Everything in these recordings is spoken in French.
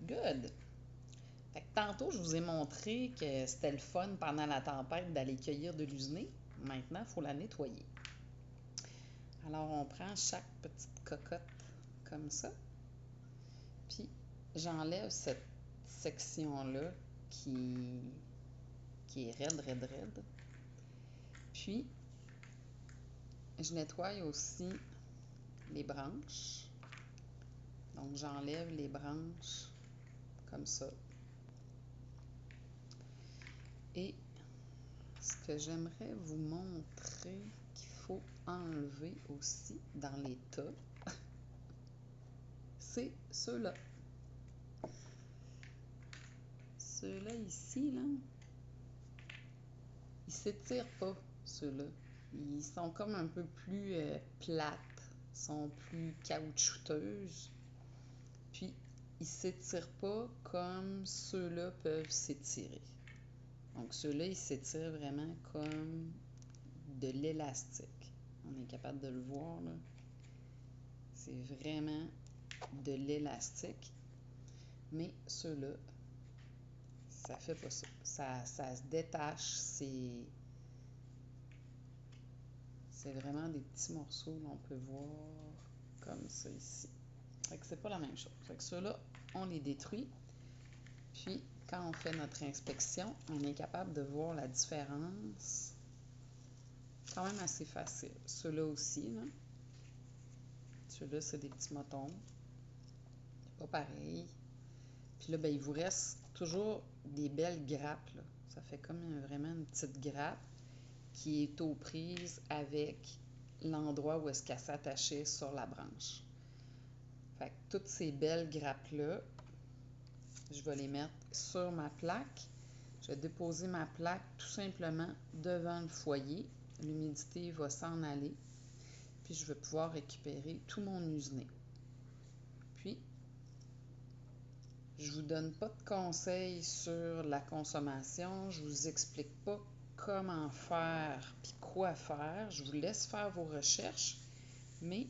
Good! Fait que tantôt, je vous ai montré que c'était le fun pendant la tempête d'aller cueillir de l'usiné. Maintenant, il faut la nettoyer. Alors, on prend chaque petite cocotte comme ça. Puis, j'enlève cette section-là qui est raide. Puis, je nettoie aussi les branches. Donc, j'enlève les branches comme ça. Et ce que j'aimerais vous montrer qu'il faut enlever aussi dans les tas, c'est ceux-là. Ceux-là ici, là, ils s'étirent pas, ceux-là. Ils sont comme un peu plus plates, sont plus caoutchouteuses. Puis, ils s'étirent pas comme ceux-là peuvent s'étirer. Donc, ceux-là, ils s'étirent vraiment comme de l'élastique. On est capable de le voir, là. C'est vraiment de l'élastique. Mais ceux-là, ça fait pas ça. Ça se détache. C'est vraiment des petits morceaux, on peut voir comme ça ici. Fait que c'est pas la même chose. Fait que ceux-là, on les détruit. Puis, quand on fait notre inspection, on est capable de voir la différence. Quand même assez facile. Ceux-là aussi, là. Ceux-là, c'est des petits motons. C'est pas pareil. Puis là, ben, il vous reste toujours des belles grappes, là. Ça fait comme vraiment une petite grappe qui est aux prises avec l'endroit où est-ce qu'elle s'attachait sur la branche. Fait que toutes ces belles grappes-là, je vais les mettre sur ma plaque. Je vais déposer ma plaque tout simplement devant le foyer. L'humidité va s'en aller. Puis je vais pouvoir récupérer tout mon usiné. Puis, je ne vous donne pas de conseils sur la consommation. Je ne vous explique pas comment faire puis quoi faire. Je vous laisse faire vos recherches. Mais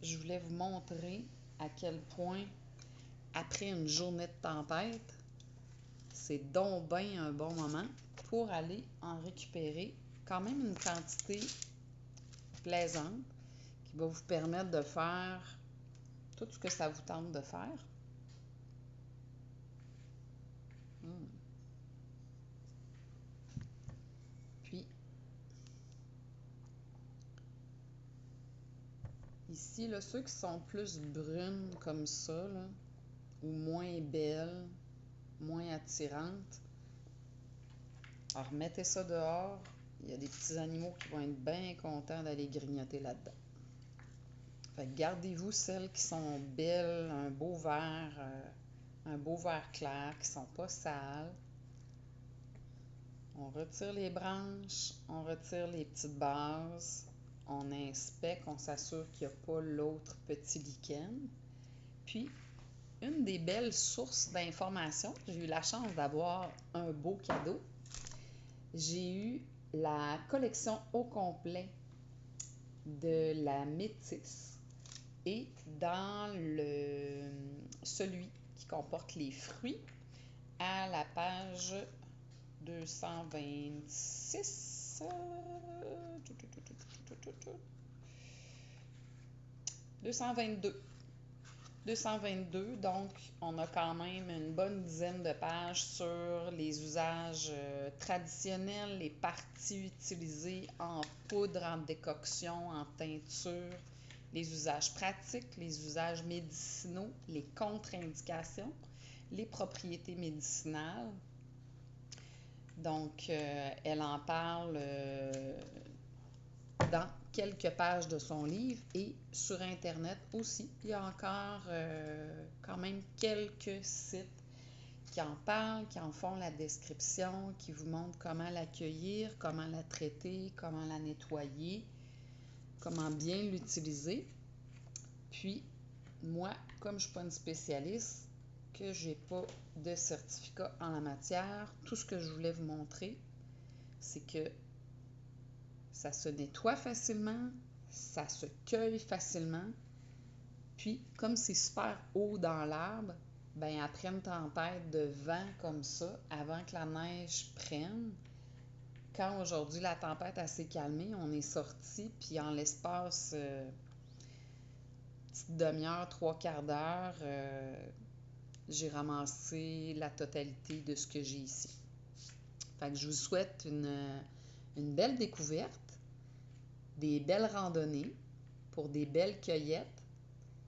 je voulais vous montrer à quel point, après une journée de tempête, c'est donc bien un bon moment pour aller en récupérer quand même une quantité plaisante qui va vous permettre de faire tout ce que ça vous tente de faire. Puis, ici, là, ceux qui sont plus brunes comme ça, là, ou moins belles, moins attirantes, alors mettez ça dehors. Il y a des petits animaux qui vont être bien contents d'aller grignoter là-dedans. Fait que gardez-vous celles qui sont belles, un beau vert clair, qui sont pas sales. On retire les branches, on retire les petites bases, on inspecte, on s'assure qu'il n'y a pas l'autre petit lichen. Puis, une des belles sources d'informations, j'ai eu la chance d'avoir un beau cadeau. J'ai eu la collection au complet de la Métis et dans celui qui comporte les fruits à la page 226. 222, donc on a quand même une bonne dizaine de pages sur les usages traditionnels, les parties utilisées en poudre, en décoction, en teinture, les usages pratiques, les usages médicinaux, les contre-indications, les propriétés médicinales. Donc, elle en parle dans quelques pages de son livre et sur Internet aussi. Il y a encore quand même quelques sites qui en parlent, qui en font la description, qui vous montrent comment l'accueillir, comment la traiter, comment la nettoyer, comment bien l'utiliser. Puis, moi, comme je ne suis pas une spécialiste, que je n'ai pas de certificat en la matière, tout ce que je voulais vous montrer, c'est que ça se nettoie facilement, ça se cueille facilement. Puis, comme c'est super haut dans l'arbre, ben après une tempête de vent comme ça, avant que la neige prenne, quand aujourd'hui la tempête s'est calmée, on est sorti, puis en l'espace petite demi-heure, trois quarts d'heure, j'ai ramassé la totalité de ce que j'ai ici. Fait que je vous souhaite une belle découverte, des belles randonnées pour des belles cueillettes.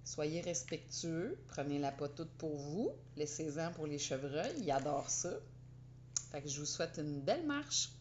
Soyez respectueux, prenez-la pas toute pour vous, laissez-en pour les chevreuils, ils adorent ça. Fait que je vous souhaite une belle marche.